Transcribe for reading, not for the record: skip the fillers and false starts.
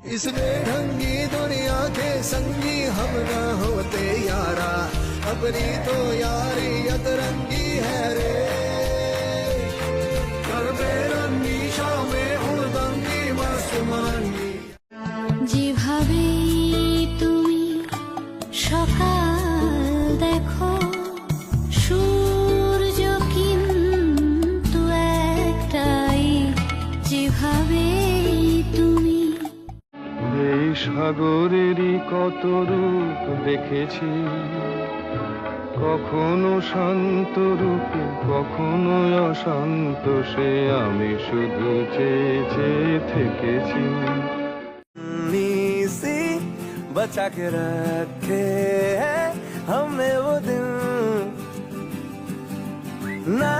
इसमें ढंगी दुनिया के संगी हम ना होते यारा, अपनी तो यारी अतरंगी है रे। कर बेरंगी शामें उड़दंगी मस्त मरंगी। যেভাবে তুমি সকাল দেখো, সূর্য কিন্তু একটাই। যেভাবে তুমি এই সাগরেরই কত রূপ দেখেছি, কখনো শান্ত রূপে কখনো অশান্ত, সে আমি শুধু চেয়ে চেয়ে থেকেছি। सी बचा के रखे हैं हमें वो दिन ना